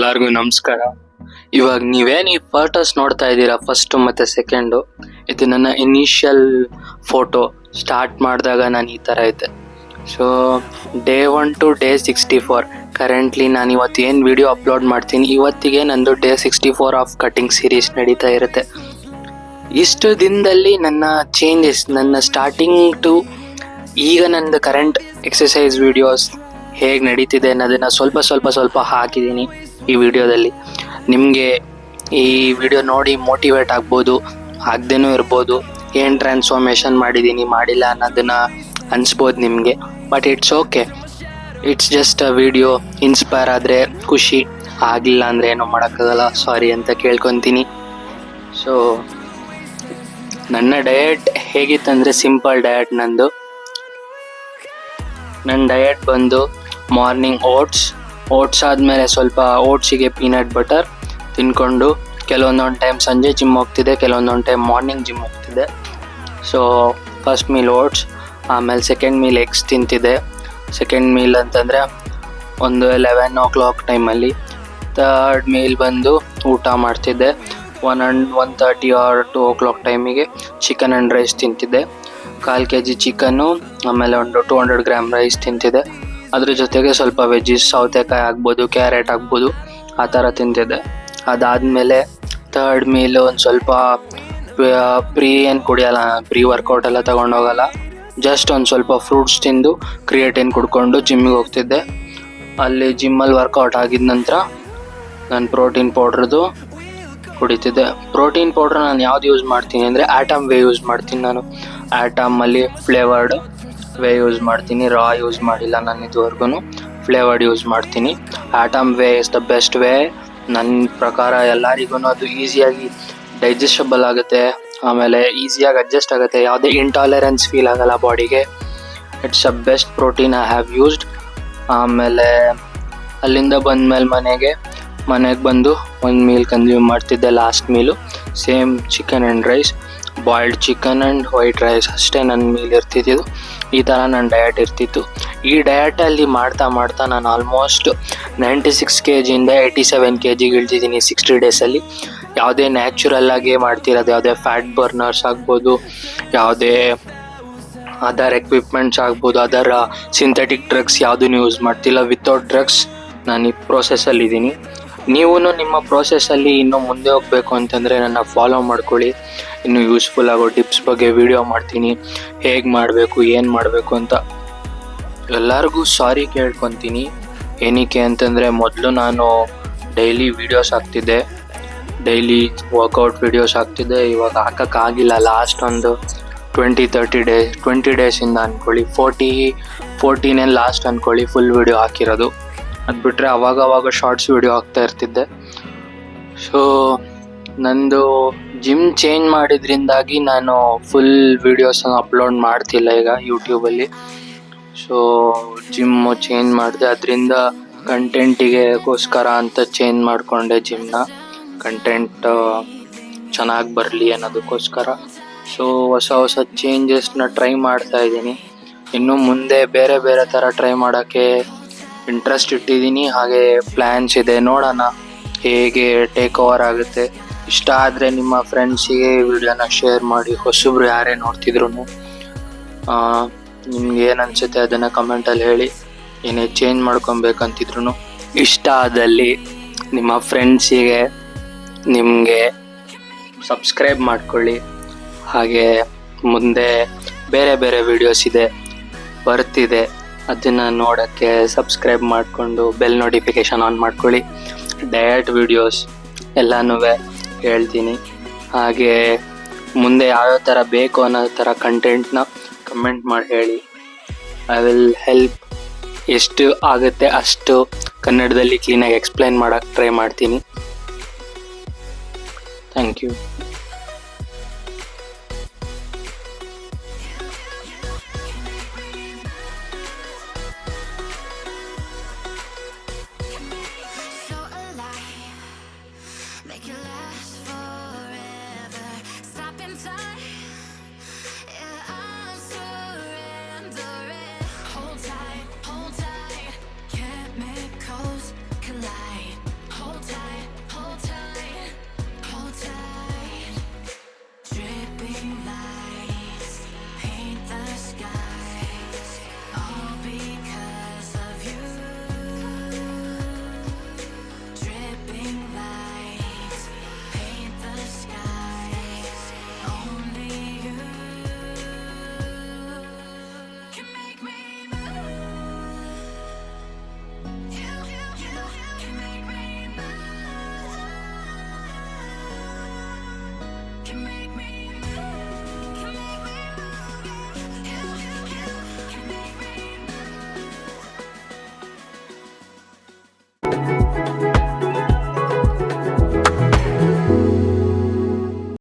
ಎಲ್ಲರಿಗೂ ನಮಸ್ಕಾರ. ಇವಾಗ ನೀವೇನು ಈ ಫೋಟೋಸ್ ನೋಡ್ತಾ ಇದ್ದೀರಾ, ಫಸ್ಟ್ ಮತ್ತು ಸೆಕೆಂಡು, ಇದು ನನ್ನ ಇನಿಷಿಯಲ್ ಫೋಟೋ. ಸ್ಟಾರ್ಟ್ ಮಾಡಿದಾಗ ನಾನು ಈ ಥರ ಇದ್ದೆ. So day 1 to day 64. Currently ನಾನು ಇವತ್ತು ಏನು ವಿಡಿಯೋ ಅಪ್ಲೋಡ್ ಮಾಡ್ತೀನಿ, ಇವತ್ತಿಗೆ ನಂದು ಡೇ 64 ಆಫ್ ಕಟಿಂಗ್ ಸೀರೀಸ್ ನಡೀತಾ ಇರುತ್ತೆ. ಇಷ್ಟು ದಿನದಲ್ಲಿ ನನ್ನ ಚೇಂಜಸ್, ನನ್ನ ಸ್ಟಾರ್ಟಿಂಗ್ ಟು ಈಗ ನಂದು ಕರೆಂಟ್ ಎಕ್ಸಸೈಸ್ ವಿಡಿಯೋಸ್ ಹೇಗೆ ನಡೀತಿದೆ ಅನ್ನೋದನ್ನು ಸ್ವಲ್ಪ ಹಾಕಿದ್ದೀನಿ ಈ ವಿಡಿಯೋದಲ್ಲಿ. ನಿಮಗೆ ಈ ವಿಡಿಯೋ ನೋಡಿ ಮೋಟಿವೇಟ್ ಆಗ್ಬೋದು, ಆಗದೇನೂ ಇರ್ಬೋದು. ಏನು ಟ್ರಾನ್ಸ್ಫಾರ್ಮೇಷನ್ ಮಾಡಿದ್ದೀನಿ ಮಾಡಿಲ್ಲ ಅನ್ನೋದನ್ನು ಅನಿಸ್ಬೋದು ನಿಮಗೆ. But it's okay, it's just a video. Inspire ಆದರೆ ಖುಷಿ, ಆಗಲಿಲ್ಲ ಅಂದರೆ ಏನೂ ಮಾಡೋಕ್ಕಾಗಲ್ಲ, ಸಾರಿ ಅಂತ ಕೇಳ್ಕೊತೀನಿ. ಸೊ ನನ್ನ ಡಯಟ್ ಹೇಗಿತ್ತಂದರೆ ಸಿಂಪಲ್ ಡಯಟ್ ನಂದು. ನನ್ನ ಡಯಟ್ ಬಂದು ಮಾರ್ನಿಂಗ್ ಓಟ್ಸ್ ಆದಮೇಲೆ ಸ್ವಲ್ಪ ಓಟ್ಸಿಗೆ ಪೀನಟ್ ಬಟರ್ ತಿನ್ಕೊಂಡು ಕೆಲವೊಂದೊಂದು ಟೈಮ್ ಸಂಜೆ ಜಿಮ್ ಹೋಗ್ತಿದ್ದೆ, ಕೆಲವೊಂದೊಂದು ಟೈಮ್ ಮಾರ್ನಿಂಗ್ ಜಿಮ್ ಹೋಗ್ತಿದ್ದೆ. ಸೊ ಫಸ್ಟ್ ಮೀಲ್ ಓಟ್ಸ್, ಆಮೇಲೆ ಸೆಕೆಂಡ್ ಮೀಲ್ ಎಗ್ಸ್ ತಿಂತಿದ್ದೆ. ಸೆಕೆಂಡ್ ಮೀಲ್ ಅಂತಂದರೆ ಒಂದು 11 o'clock ಟೈಮಲ್ಲಿ. ಥರ್ಡ್ ಮೀಲ್ ಬಂದು ಊಟ ಮಾಡ್ತಿದ್ದೆ 1:30 or 2 o'clock ಟೈಮಿಗೆ. ಚಿಕನ್ ಆ್ಯಂಡ್ ರೈಸ್ ತಿಂತಿದ್ದೆ, 1/4 kg ಚಿಕನ್ನು, ಆಮೇಲೆ ಒಂದು 200 grams ರೈಸ್ ತಿಂತಿದ್ದೆ. ಅದ್ರ ಜೊತೆಗೆ ಸ್ವಲ್ಪ ವೆಜ್ಜಿಸ್, ಸೌತೆಕಾಯಿ ಆಗ್ಬೋದು, ಕ್ಯಾರೆಟ್ ಆಗ್ಬೋದು, ಆ ಥರ ತಿಂತಿದ್ದೆ. ಅದಾದಮೇಲೆ ಥರ್ಡ್ ಮೀಲು ಒಂದು ಸ್ವಲ್ಪ ಏನು ಕುಡಿಯೋಲ್ಲ, ಪ್ರೀ ವರ್ಕೌಟ್ ಎಲ್ಲ ತೊಗೊಂಡೋಗಲ್ಲ, ಜಸ್ಟ್ ಒಂದು ಸ್ವಲ್ಪ ಫ್ರೂಟ್ಸ್ ತಿಂದು ಕ್ರಿಯೇಟಿನ್ ಕುಡ್ಕೊಂಡು ಜಿಮ್ಮಿಗೆ ಹೋಗ್ತಿದ್ದೆ. ಅಲ್ಲಿ ಜಿಮ್ಮಲ್ಲಿ ವರ್ಕೌಟ್ ಆಗಿದ ನಂತರ ನಾನು ಪ್ರೋಟೀನ್ ಪೌಡ್ರದ್ದು ಕುಡಿತಿದ್ದೆ. ಪ್ರೋಟೀನ್ ಪೌಡ್ರ್ ನಾನು ಯಾವ್ದು ಯೂಸ್ ಮಾಡ್ತೀನಿ ಅಂದರೆ ಆಟಮ್ ವೇ ಯೂಸ್ ಮಾಡ್ತೀನಿ. ನಾನು ಆಟಮಲ್ಲಿ ಫ್ಲೇವರ್ಡ್ ವೇ ಯೂಸ್ ಮಾಡ್ತೀನಿ, ರಾ ಯೂಸ್ ಮಾಡಿಲ್ಲ ನಾನು ಇದುವರೆಗೂ. ಫ್ಲೇವರ್ಡ್ ಯೂಸ್ ಮಾಡ್ತೀನಿ. Atom way is the best way ನನ್ನ ಪ್ರಕಾರ. ಎಲ್ಲರಿಗೂ ಅದು ಈಸಿಯಾಗಿ ಡೈಜೆಸ್ಟಬಲ್ ಆಗುತ್ತೆ, ಆಮೇಲೆ ಈಸಿಯಾಗಿ ಅಡ್ಜಸ್ಟ್ ಆಗುತ್ತೆ, ಯಾವುದೇ ಇಂಟಾಲರೆನ್ಸ್ ಫೀಲ್ ಆಗಲ್ಲ ಬಾಡಿಗೆ. It's a best protein I have used. ಆಮೇಲೆ ಅಲ್ಲಿಂದ ಬಂದಮೇಲೆ ಮನೆಗೆ ಬಂದು ಒಂದು ಮೀಲ್ ಕನ್ಸ್ಯೂಮ್ ಮಾಡ್ತಿದ್ದೆ. Last meal same chicken and rice, boiled chicken and white rice ಅಷ್ಟೇ ನನ್ನ ಮೀಲ್ ಇರ್ತಿದ್ದು. ಈ ಥರ ನನ್ನ ಡಯಟ್ ಇರ್ತಿತ್ತು. ಈ ಡಯಟಲ್ಲಿ ಮಾಡ್ತಾ ನಾನು ಆಲ್ಮೋಸ್ಟ್ 96 kgಯಿಂದ 87 kg ಇಳ್ತಿದ್ದೀನಿ 60 ಡೇಸಲ್ಲಿ. ಯಾವುದೇ ನ್ಯಾಚುರಲ್ಲಾಗೇ ಮಾಡ್ತಿರೋದು, ಯಾವುದೇ ಫ್ಯಾಟ್ ಬರ್ನರ್ಸ್ ಆಗ್ಬೋದು, ಯಾವುದೇ ಅದರ್ ಎಕ್ವಿಪ್ಮೆಂಟ್ಸ್ ಆಗ್ಬೋದು, ಅದರ ಸಿಂಥೆಟಿಕ್ ಡ್ರಗ್ಸ್ ಯಾವುದೂ ಯೂಸ್ ಮಾಡ್ತಿಲ್ಲ. ವಿತೌಟ್ ಡ್ರಗ್ಸ್ ನಾನು ಈ ಪ್ರೋಸೆಸ್ಸಲ್ಲಿದ್ದೀನಿ. ನೀವು ನಿಮ್ಮ ಪ್ರೋಸೆಸ್ಸಲ್ಲಿ ಇನ್ನೂ ಮುಂದೆ ಹೋಗಬೇಕು ಅಂತಂದರೆ ನನ್ನ ಫಾಲೋ ಮಾಡ್ಕೊಳ್ಳಿ. ಇನ್ನೂ ಯೂಸ್ಫುಲ್ ಆಗೋ ಟಿಪ್ಸ್ ಬಗ್ಗೆ ವಿಡಿಯೋ ಮಾಡ್ತೀನಿ, ಹೇಗೆ ಮಾಡಬೇಕು, ಏನು ಮಾಡಬೇಕು ಅಂತ. ಎಲ್ಲರಿಗೂ ಸಾರಿ ಕೇಳ್ಕೊತೀನಿ. ಏನಕ್ಕೆ ಅಂತಂದರೆ ಮೊದಲು ನಾನು ಡೈಲಿ ವೀಡಿಯೋಸ್ ಹಾಕ್ತಿದ್ದೆ, ಡೈಲಿ ವರ್ಕೌಟ್ ವೀಡಿಯೋಸ್ ಹಾಕ್ತಿದ್ದೆ. ಇವಾಗ ಹಾಕೋಕ್ಕಾಗಿಲ್ಲ. ಲಾಸ್ಟ್ ಒಂದು 20 ಡೇಸಿಂದ ಅಂದ್ಕೊಳ್ಳಿ, 14 ಲಾಸ್ಟ್ ಅಂದ್ಕೊಳ್ಳಿ ಫುಲ್ ವೀಡಿಯೋ ಹಾಕಿರೋದು. ಅದು ಬಿಟ್ಟರೆ ಅವಾಗ ಶಾರ್ಟ್ಸ್ ವೀಡಿಯೋ ಹಾಕ್ತಾ ಇರ್ತಿದ್ದೆ. ಸೊ ನಂದು ಜಿಮ್ ಚೇಂಜ್ ಮಾಡಿದ್ರಿಂದಾಗಿ ನಾನು ಫುಲ್ ವೀಡಿಯೋಸನ್ನು ಅಪ್ಲೋಡ್ ಮಾಡ್ತಿಲ್ಲ ಈಗ ಯೂಟ್ಯೂಬಲ್ಲಿ. ಸೊ ಜಿಮ್ಮು ಚೇಂಜ್ ಮಾಡಿದೆ, ಅದರಿಂದ ಕಂಟೆಂಟಿಗೆಗೋಸ್ಕರ ಅಂತ ಚೇಂಜ್ ಮಾಡಿಕೊಂಡೆ ಜಿಮ್ನ. ಕಂಟೆಂಟ್ ಚೆನ್ನಾಗಿ ಬರಲಿ ಅನ್ನೋದಕ್ಕೋಸ್ಕರ. ಸೊ ಹೊಸ ಚೇಂಜಸ್ನ ಟ್ರೈ ಮಾಡ್ತಾ ಇದ್ದೀನಿ. ಇನ್ನು ಮುಂದೆ ಬೇರೆ ಥರ ಟ್ರೈ ಮಾಡೋಕ್ಕೆ ಇಂಟ್ರೆಸ್ಟ್ ಇಟ್ಟಿದ್ದೀನಿ, ಹಾಗೆ ಪ್ಲ್ಯಾನ್ಸ್ ಇದೆ. ನೋಡೋಣ ಹೇಗೆ ಟೇಕ್ ಓವರ್ ಆಗುತ್ತೆ. ಇಷ್ಟ ಆದರೆ ನಿಮ್ಮ ಫ್ರೆಂಡ್ಸಿಗೆ ವಿಡಿಯೋನ ಶೇರ್ ಮಾಡಿ. ಹೊಸಬ್ರು ಯಾರೇ ನೋಡ್ತಿದ್ರು ನಿಮ್ಗೆ ಏನು ಅನಿಸುತ್ತೆ ಅದನ್ನು ಕಮೆಂಟಲ್ಲಿ ಹೇಳಿ. ಏನೇ ಚೇಂಜ್ ಮಾಡ್ಕೊಬೇಕಂತಿದ್ರು ಇಷ್ಟ ಆದಲ್ಲಿ ನಿಮ್ಮ ಫ್ರೆಂಡ್ಸಿಗೆ ನಿಮಗೆ ಸಬ್ಸ್ಕ್ರೈಬ್ ಮಾಡ್ಕೊಳ್ಳಿ. ಹಾಗೆ ಮುಂದೆ ಬೇರೆ ವಿಡಿಯೋಸ್ ಬರ್ತಿದೆ, ಅದನ್ನು ನೋಡೋಕ್ಕೆ ಸಬ್ಸ್ಕ್ರೈಬ್ ಮಾಡಿಕೊಂಡು ಬೆಲ್ ನೋಟಿಫಿಕೇಷನ್ ಆನ್ ಮಾಡ್ಕೊಳ್ಳಿ. ಡಯಟ್ ವಿಡಿಯೋಸ್ ಎಲ್ಲನೂ ಹೇಳ್ತೀನಿ. ಹಾಗೆ ಮುಂದೆ ಯಾವ್ಯಾವ ಥರ ಬೇಕು ಅನ್ನೋ ಥರ ಕಂಟೆಂಟ್ನ ಕಮೆಂಟ್ ಮಾಡಿ ಹೇಳಿ. I will help. ಎಷ್ಟು ಆಗುತ್ತೆ ಅಷ್ಟು ಕನ್ನಡದಲ್ಲಿ ಕ್ಲೀನಾಗಿ ಎಕ್ಸ್ಪ್ಲೈನ್ ಮಾಡೋಕ್ಕೆ ಟ್ರೈ ಮಾಡ್ತೀನಿ. Thank you.